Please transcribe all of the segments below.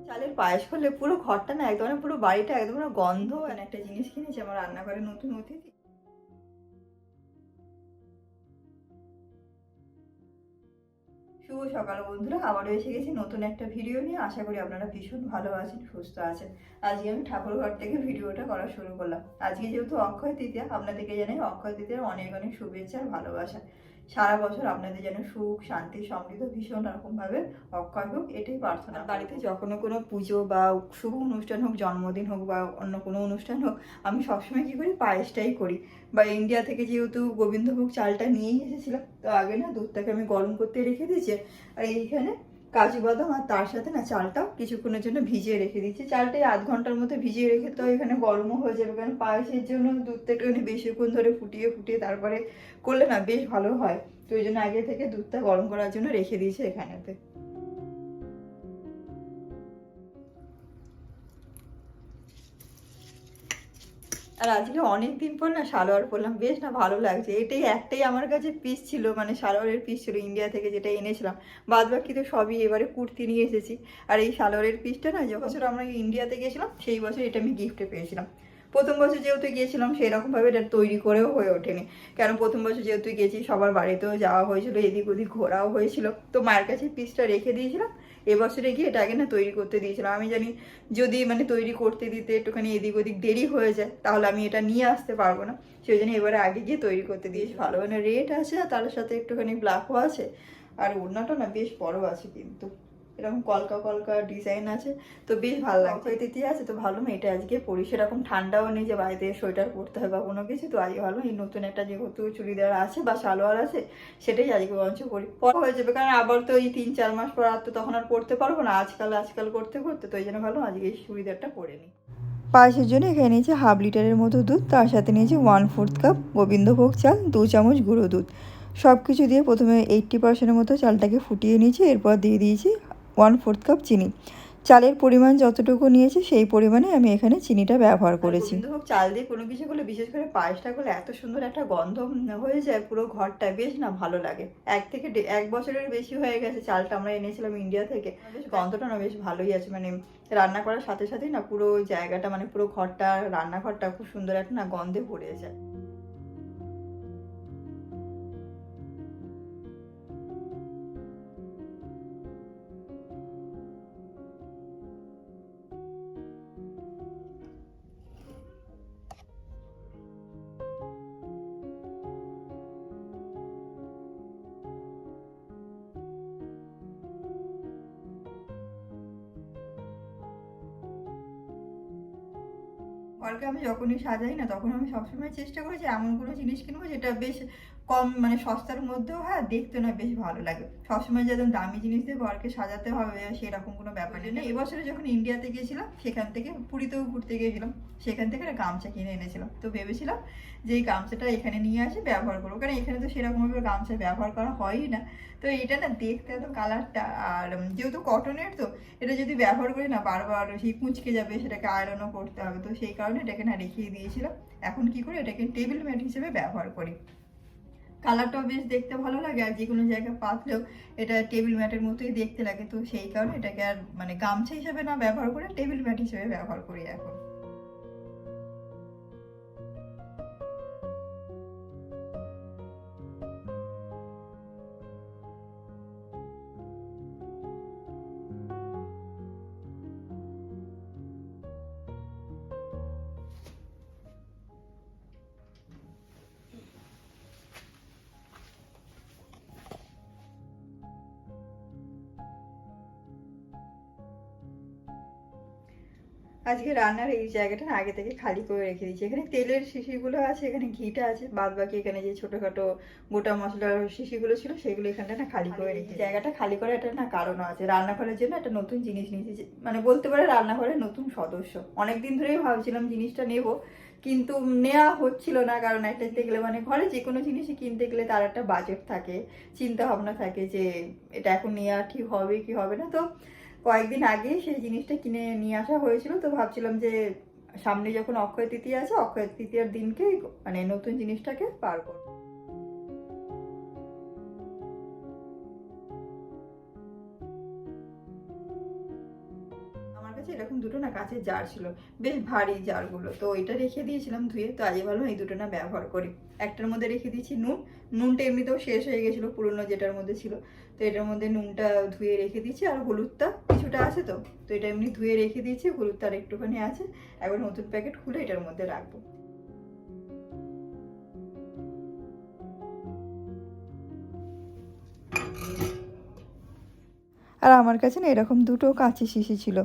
চালের পায়েস করলে পুরো ঘরটা না একদম পুরো বাড়িটা একদম গন্ধ। একটা জিনিস কিনেছি আমার রান্নাঘরে, নতুন অতিথি। শুভ সকাল বন্ধুরা, আবারও এসে গেছি নতুন একটা ভিডিও নিয়ে। আশা করি আপনারা ভীষণ ভালো আছেন, সুস্থ আছেন। আজকে আমি ঠাকুর ঘর থেকে ভিডিওটা করা শুরু করলাম। আজকে যেহেতু অক্ষয় তৃতীয়া, আপনাদেরকে জানাই অক্ষয় তৃতীয়ার অনেক অনেক শুভেচ্ছা আর ভালোবাসা। সারা বছর আপনাদের যেন সুখ শান্তি সমৃদ্ধ ভীষণ রকমভাবে অক্ষয় হোক, এটাই প্রার্থনা। বাড়িতে যখনও কোনো পুজো বা শুভ অনুষ্ঠান হোক, জন্মদিন হোক বা অন্য কোনো অনুষ্ঠান হোক, আমি সবসময় কী করি, পায়েসটাই করি। বা ইন্ডিয়া থেকে যেহেতু গোবিন্দভোগ চালটা নিয়েই এসেছিলাম, তো আগে না দুধটাকে আমি গরম করতে রেখে দিয়েছি। আর এইখানে কাজু বাদাম আর তার সাথে না চালটাও কিছুক্ষণের জন্য ভিজিয়ে রেখে দিচ্ছি। চালটাই আধ ঘন্টার মধ্যে ভিজিয়ে রেখে, তো এখানে গরমও হয়ে যাবে, কারণ পায়েসের জন্য দুধটা একটুখানি বেশিক্ষণ ধরে ফুটিয়ে ফুটিয়ে তারপরে করলে না বেশ ভালো হয়। তো ওই জন্য আগে থেকে দুধটা গরম করার জন্য রেখে দিয়েছি এখানেতে। আর আজকে অনেক দিন পর না সালোয়ার পরলাম, বেশ না ভালো লাগছে। এটাই একটাই আমার কাছে পিস ছিল, মানে সালোয়ারের পিস ছিল ইন্ডিয়া থেকে যেটা এনেছিলাম। বাদ বাকি তো সবই এবারে কুর্তি নিয়ে এসেছি। আর এই সালোয়ারের পিসটা না যে বছর আমরা ইন্ডিয়াতে গেছিলাম সেই বছর এটা আমি গিফটে পেয়েছিলাম। প্রথম বছর যেহেতু গিয়েছিলাম সেরকমভাবে এটা তৈরি করেও হয়ে ওঠেনি, কারণ প্রথম বছর যেহেতু গেছি সবার বাড়িতেও যাওয়া হয়েছিল, এদিক ওদিক ঘোরাও হয়েছিল, তো মায়ের কাছে পিসটা রেখে দিয়েছিলাম। এবছরে গিয়ে এটা আগে না তৈরি করতে দিয়েছিলাম। আমি জানি যদি মানে তৈরি করতে দিতে একটুখানি এদিক ওদিক দেরি হয়ে যায় তাহলে আমি এটা নিয়ে আসতে পারবো না, সেই জন্য এবারে আগে গিয়ে তৈরি করতে দিয়েছি। ভালো মানে রেট আছে, আর তার সাথে একটুখানি ব্ল্যাকও আছে। আর ওড়নাটা না বেশ বড় আছে, কিন্তু এরকম কলকা কলকা ডিজাইন আছে, তো বেশ ভালো লাগছে। তৃতীয় আছে তো ভালো না এটা আজকে পরি। সেরকম ঠান্ডাও নেই যে বাড়িতে সোয়েটার পরতে হয় বা কোনো কিছু, তো আজকে ভালো এই নতুন একটা যেহেতু চুড়িদার আছে বা সালোয়ার আছে, সেটাই আজকে বঞ্চ করি। পর হয়ে যাবে, কারণ আবার তো এই 3-4 মাস পর আর তো তখন আর পড়তে পারবো না, আজকাল আজকাল করতে করতে, তো এই জন্য ভালো আজকে এই চুড়িদারটা পরে নিই। পায়েসের জন্য এখানে নিয়েছি 1/2 লিটারের মতো দুধ, তার সাথে নিয়েছি 1/4 কাপ গোবিন্দভোগ চাল, 2 চামচ গুঁড়ো দুধ। সব কিছু দিয়ে প্রথমে 80% মতো চালটাকে ফুটিয়ে নিয়েছি, এরপর দিয়ে দিয়েছি 1/4 কাপ চিনি। চালের পরিমাণ যতটুকু নিয়েছি সেই পরিমাণে আমি এখানে চিনিটা ব্যবহার করেছি। গোবিন্দভোগ চাল দিয়ে কোনো কিছু করলে, বিশেষ করে পায়েসটা করলে এত সুন্দর একটা গন্ধ হয়ে যায় পুরো ঘরটা, বেশ না ভালো লাগে। 1 বছরের বেশি হয়ে গেছে চালটা আমরা এনেছিলাম ইন্ডিয়া থেকে, বেশ গন্ধটা না বেশ ভালোই আছে। মানে রান্না করার সাথে সাথেই না পুরো জায়গাটা মানে পুরো ঘরটা, রান্নাঘরটা খুব সুন্দর একটা না গন্ধে ভরে যায়। ঘরকে আমি যখনই সাজাই না তখন আমি সবসময় চেষ্টা করি যে এমন কোনো জিনিস কিনবো যেটা বেশ কম মানে সস্তার মধ্যেও হয়, দেখতে না বেশ ভালো লাগে। সবসময় যেমন দামি জিনিস দিয়ে ঘরকে সাজাতে হবে সেরকম কোনো ব্যাপার নেই। এবছরে যখন ইন্ডিয়াতে গিয়েছিলাম, সেখান থেকে পুরীতেও ঘুরতে গিয়েছিলাম, সেখান থেকে একটা গামছা কিনে এনেছিলাম। তো ভেবেছিলাম যে এই গামছাটা এখানে নিয়ে আসি ব্যবহার করবো, কারণ এখানে তো সেরকমভাবে গামছা ব্যবহার করা হয়ই না। তো এটা না দেখতে এত কালারটা, আর যেহেতু কটনের, তো এটা যদি ব্যবহার করি না বারবার সেই কুঁচকে যাবে, সেটাকে আয়রনও করতে হবে, তো সেই কারণে এটাকে না রেখেই দিয়েছিলাম। এখন কি করি, এটাকে টেবিল ম্যাট হিসেবে ব্যবহার করি। কালারটাও বেশ দেখতে ভালো লাগে, আর যে কোনো জায়গায় পাতলেও এটা টেবিল ম্যাটের মতোই দেখতে লাগে, তো সেই কারণে এটাকে আর মানে গামছা হিসেবে না ব্যবহার করে টেবিল ম্যাট হিসেবে ব্যবহার করি এখন। আজকে রান্নার এই জায়গাটা না আগে থেকে খালি করে রেখে দিয়েছি। এখানে তেলের শিশিগুলো আছে, এখানে ঘিটা আছে, বাদ বাকি এখানে যে ছোটখাটো গোটা মশলার শিশিগুলো ছিল সেগুলো এখানটা না খালি করে রেখে। জায়গাটা খালি করে একটা না কারণও আছে, রান্নাঘরের জন্য একটা নতুন জিনিস নিয়েছি, মানে বলতে পারে রান্নাঘরের নতুন সদস্য। অনেকদিন ধরেই ভাবছিলাম জিনিসটা নেব, কিন্তু নেওয়া হচ্ছিল না, কারণ একটা কিনতে গেলে মানে ঘরে যে কোনো জিনিসই কিনতে গেলে তার একটা বাজেট থাকে, চিন্তা ভাবনা থাকে যে এটা এখন নেওয়া ঠিক হবে কি হবে না। তো কয়েকদিন আগে সেই জিনিসটা কিনে নিয়ে আসা হয়েছিল, তো ভাবছিলাম যে সামনে যখন অক্ষয় তৃতীয়া আছে, অক্ষয় তৃতীয়ার দিনকে মানে নতুন জিনিসটাকে পার করবো। এরকম দুটো না কাঁচের জার ছিল, বেশ ভারী জারগুলো, তো এটা রেখে দিয়েছিলাম ধুয়ে। তো আজকে ভাবলাম এই দুটো না ব্যবহার করি। একটার মধ্যে রেখে দিয়েছি নুনটা এমনিতেও শেষ হয়ে গেছিলো পুরোনো যেটার মধ্যে ছিল, তো এটার মধ্যে নুনটা ধুয়ে রেখে দিয়েছি, আর হলুদটা কিছুটা আছে, তো এটা এমনি ধুয়ে রেখে দিয়েছি, হলুদটা আর একটুখানি আছে। একবার নতুন প্যাকেট খুলে এটার মধ্যে রাখবো। আর আমার কাছে না এরকম দুটো কাঁচের শিশি ছিল,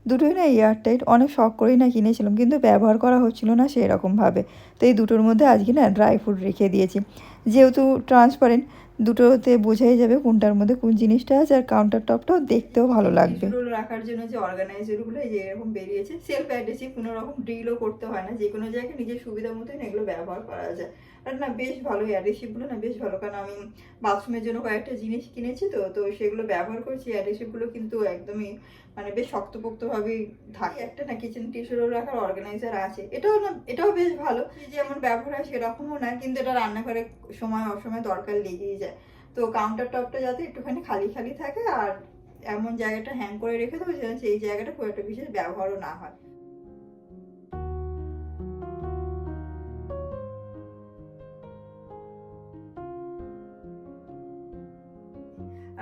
দুটোই না এয়ারটাইট, অনেক শখ করেই না কিনেছিলাম, কিন্তু ব্যবহার করা হচ্ছিল না সেরকমভাবে। তো এই দুটোর মধ্যে আজকে না ড্রাই ফ্রুট রেখে দিয়েছি, যেহেতু ট্রান্সপারেন্ট, দুটোতে বোঝাই যাবে কোনটার মধ্যে কোন জিনিসটা আছে, আর কাউন্টার টপটাও দেখতেও ভালো লাগবে। রাখার জন্য যে অর্গানাইজারগুলো এই যে এরকম বেরিয়েছে, সেলফ অ্যাডহেসিভ, কোনো রকম ড্রিলও করতে হয় না, যে কোনো জায়গায় নিজের সুবিধা মতোই না এগুলো ব্যবহার করা যায়। আর না বেশ ভালো, অ্যাডহেসিভগুলো না বেশ ভালো, কারণ আমি বাথরুমের জন্য কয়েকটা জিনিস কিনেছি, তো সেগুলো ব্যবহার করছি। অ্যাডহেসিভগুলো কিন্তু একদমই মানে বেশ শক্তপোক্তভাবেই থাকে। একটা না কিচেন টিস্যু রোল রাখার অর্গানাইজার আছে, এটাও বেশ ভালো, যেমন ব্যবহার হয় সেরকমও না, কিন্তু এটা রান্নাঘরে সময় অসময় দরকার লেগেই যায়। তো কাউন্টার টপটা যাতে একটুখানি খালি খালি থাকে, আর এমন জায়গাটা হ্যাং করে রেখে দেবো যেন সেই জায়গাটা খুব একটা বিশেষ ব্যবহারও না হয়।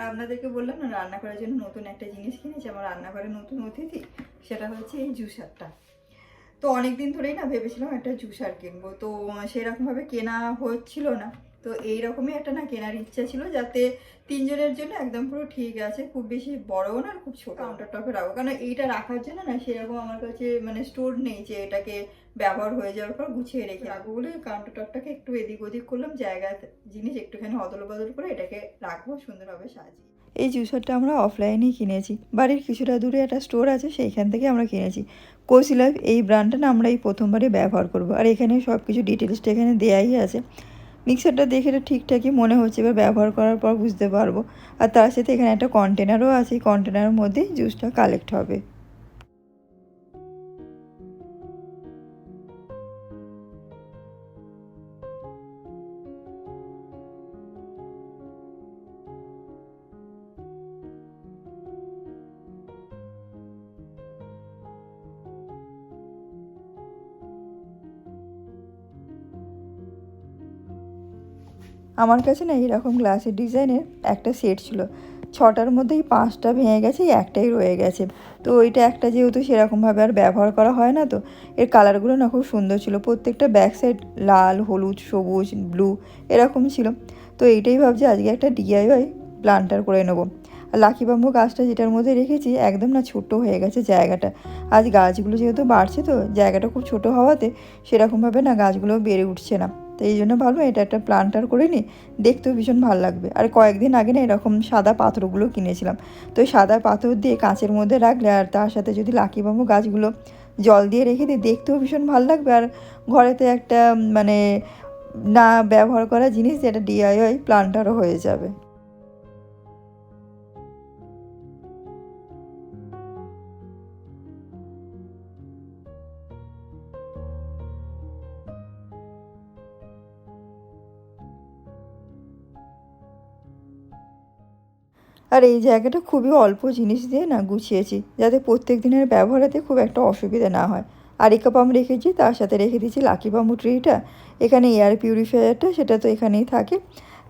আর আপনাদেরকে বললাম না রান্না করার জন্য নতুন একটা জিনিস কিনেছি, আমার রান্নাঘরে নতুন অতিথি, সেটা হচ্ছে এই জুসারটা। তো অনেকদিন ধরেই না ভেবেছিলাম একটা জুসার কিনবো, তো সেরকমভাবে কেনা হচ্ছিল না। তো এইরকমই একটা না কেনার ইচ্ছা ছিল, যাতে তিনজনের জন্য একদম পুরো ঠিক আছে, খুব বেশি বড়ও না আর খুব ছোট কাউন্টার টপে রাখবো, কারণ এইটা রাখার জন্য না সেরকম আমার কাছে মানে স্টোর নেই যে এটাকে ব্যবহার হয়ে যাওয়ার পর গুছিয়ে রেখে রাখবো বলে কাউন্টার টপটাকে একটু এদিক ওদিক করলাম, জায়গা জিনিস একটুখানি অদল বদল করে এটাকে রাখবো সুন্দরভাবে সাজিয়ে। এই জুসারটা আমরা অফলাইনেই কিনেছি, বাড়ির কিছুটা দূরে একটা স্টোর আছে সেইখান থেকে আমরা কিনেছি। কোসি লাইফ এই ব্র্যান্ডটা না আমরা এই প্রথমবারই ব্যবহার করব, আর এখানে সব কিছু ডিটেলসটা এখানে দেয়াই আছে। মিক্সারটা দেখে এটা ঠিকঠাকই মনে হচ্ছে, এবার ব্যবহার করার পর বুঝতে পারবো। আর তার সাথে এখানে একটা কন্টেনারও আছে, এই কন্টেনারের মধ্যেই জুসটা কালেক্ট হবে। আমার কাছে না এরকম গ্লাসের ডিজাইনের একটা সেট ছিল, 6টার মধ্যেই 5টা ভেঙে গেছে, একটাই রয়ে গেছে। তো ওইটা একটা যেহেতু সেরকমভাবে আর ব্যবহার করা হয় না, তো এর কালারগুলো না খুব সুন্দর ছিল, প্রত্যেকটা ব্যাক সাইড লাল, হলুদ, সবুজ, ব্লু এরকম ছিল। তো এইটাই ভাবছি আজকে একটা ডিআইওয়াই প্লান্টার করে নেবো। আর লাকি বাম্বু গাছটা যেটার মধ্যে রেখেছি একদম না ছোট্ট হয়ে গেছে জায়গাটা, আজ গাছগুলো যেহেতু বাড়ছে, তো জায়গাটা খুব ছোট হওয়াতে সেরকমভাবে না গাছগুলো বেড়ে উঠছে না। তো এই জন্য ভাবলাম এটা একটা প্লান্টার করে নিই, দেখতেও ভীষণ ভালো লাগবে। আর কয়েকদিন আগে না এরকম সাদা পাথরগুলো কিনেছিলাম, তো এই সাদা পাথর দিয়ে কাঁচের মধ্যে রাখলে আর তার সাথে যদি লাকি বাম্বু গাছগুলো জল দিয়ে রেখে দিই, দেখতেও ভীষণ ভালো লাগবে। আর ঘরেতে একটা মানে না ব্যবহার করা জিনিস যেটা ডিআইওয়াই প্লান্টারও হয়ে যাবে। আর এই জায়গাটা খুবই অল্প জিনিস দিয়ে না গুছিয়েছি, যাতে প্রত্যেক দিনের ব্যবহারেতে খুব একটা অসুবিধা না হয়। আরিকা পাম রেখেছি, তার সাথে রেখে দিয়েছি লাকি বাম্বু ট্রিটা, এখানে এয়ার পিউরিফায়ারটা সেটা তো এখানেই থাকে,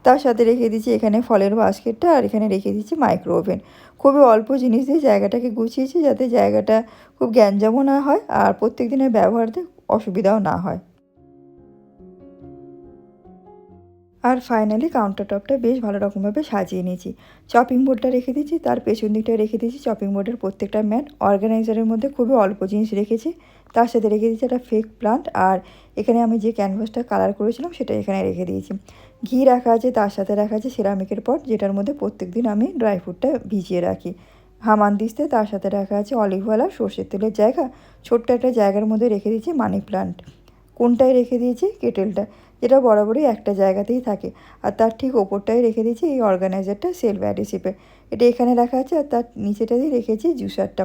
তার সাথে রেখে দিয়েছি এখানে ফলের বাস্কেটটা, আর এখানে রেখে দিয়েছি মাইক্রো ওভেন। খুবই অল্প জিনিস দিয়ে জায়গাটাকে গুছিয়েছি, যাতে জায়গাটা খুব গ্যাঞ্জামও না হয় আর প্রত্যেক দিনের ব্যবহারতে অসুবিধাও না হয়। আর ফাইনালি কাউন্টার টপটা বেশ ভালো রকমভাবে সাজিয়ে নিয়েছি। চপিং বোর্ডটা রেখে দিয়েছি, তার পেছন দিকটায় রেখে দিয়েছি চপিং বোর্ডের প্রত্যেকটা ম্যাট। অর্গানাইজারের মধ্যে খুবই অল্প জিনিস রেখেছি, তার সাথে রেখে দিয়েছি একটা ফেক প্লান্ট, আর এখানে আমি যে ক্যানভাসটা কালার করেছিলাম সেটা এখানে রেখে দিয়েছি। ঘি রাখা আছে, তার সাথে রাখা আছে সিরামিকের পট, যেটার মধ্যে প্রত্যেক দিন আমি ড্রাই ফ্রুটটা ভিজিয়ে রাখি। হামানদিস্তে তার সাথে রাখা আছে অলিভওয়ালা সর্ষের তেলের জায়গা, ছোট্ট একটা জায়গার মধ্যে রেখে দিয়েছি মানি প্লান্ট। কোনটায় রেখে দিয়েছি কেটেলটা, যেটা বরাবরই একটা জায়গাতেই থাকে। আর তার ঠিক ওপরটাই রেখে দিয়েছি এই অর্গানাইজারটা সেলফ অ্যাডহেসিভে, এটা এখানে রাখা আছে। আর তার নিচেটাতেই রেখেছি জুসারটা,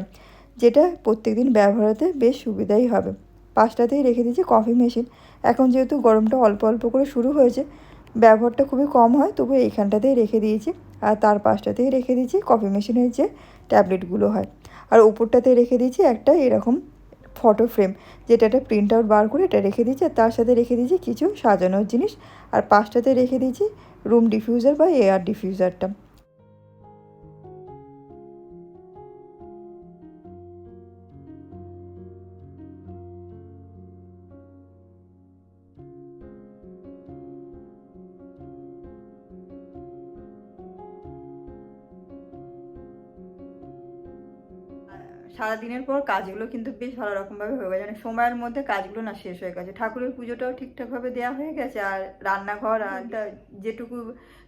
যেটা প্রত্যেকদিন ব্যবহারেতে বেশ সুবিধাই হবে। পাশটাতেই রেখে দিয়েছি কফি মেশিন, এখন যেহেতু গরমটা অল্প অল্প করে শুরু হয়েছে, ব্যবহারটা খুবই কম হয়, তবু এইখানটাতেই রেখে দিয়েছি। আর তার পাশটাতেই রেখে দিয়েছি কফি মেশিনের যে ট্যাবলেটগুলো হয়। আর উপরটাতে রেখে দিয়েছি একটা এরকম ফটো ফ্রেম, যেটা একটা প্রিন্ট আউট বার করে এটা রেখে দিয়েছি। আর তার সাথে রেখে দিয়েছি কিছু সাজানোর জিনিস। আর পাশটাতে রেখে দিয়েছি রুম ডিফিউজার বা এয়ার ডিফিউজারটা। সারাদিনের পর কাজগুলো কিন্তু বেশ ভালো রকমভাবে হয়ে গেছে, মানে সময়ের মধ্যে কাজগুলো না শেষ হয়ে গেছে। ঠাকুরের পুজোটাও ঠিকঠাকভাবে দেওয়া হয়ে গেছে, আর রান্নাঘর আর যেটুকু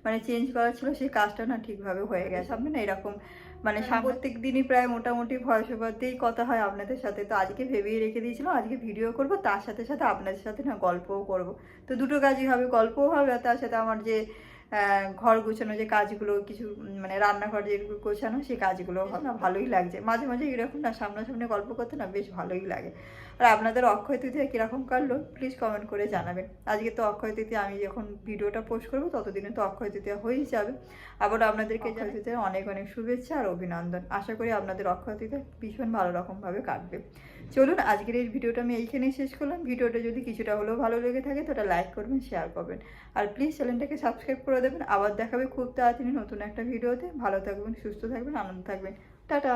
মানে চেঞ্জ করা ছিল সেই কাজটা না ঠিকভাবে হয়ে গেছে। সামনে না এরকম মানে প্রত্যেক দিনই প্রায় মোটামুটি ভয়েস ওভারতেই কথা হয় আপনাদের সাথে। তো আজকে ভেবেই রেখে দিয়েছিলাম আজকে ভিডিও করব, তার সাথে সাথে আপনাদের সাথে না গল্পও করব। তো দুটো কাজই হবে, গল্পও হবে আর তার সাথে আমার যে ঘর গোছানো যে কাজগুলো, কিছু মানে রান্নাঘর যেগুলো গোছানো সেই কাজগুলো না ভালোই লাগছে। মাঝে মাঝে এরকম না সামনাসামনি গল্প করতে না বেশ ভালোই লাগে। আর আপনাদের অক্ষয় তৃতীয়া কীরকম কাটলো প্লিজ কমেন্ট করে জানাবেন। আজকে তো অক্ষয় তৃতীয়া, আমি যখন ভিডিওটা পোস্ট করবো ততদিনে তো অক্ষয় তৃতীয়া হয়েই যাবে। আবার আপনাদেরকে অক্ষয় তৃতীয়া অনেক অনেক শুভেচ্ছা আর অভিনন্দন। আশা করি আপনাদের অক্ষয় তৃতীয়া ভীষণ ভালো রকমভাবে কাটবে। চলুন আজকের এই ভিডিওটা আমি এইখানেই শেষ করলাম। ভিডিওটা যদি কিছুটা হলেও ভালো লেগে থাকে তো ওটা লাইক করবেন, শেয়ার করবেন, আর প্লিজ চ্যানেলটাকে সাবস্ক্রাইব করে দেবেন। আবার দেখাবে খুব তাড়াতাড়ি নতুন একটা ভিডিওতে। ভালো থাকবেন, সুস্থ থাকবেন, আনন্দ থাকবেন। টাটা।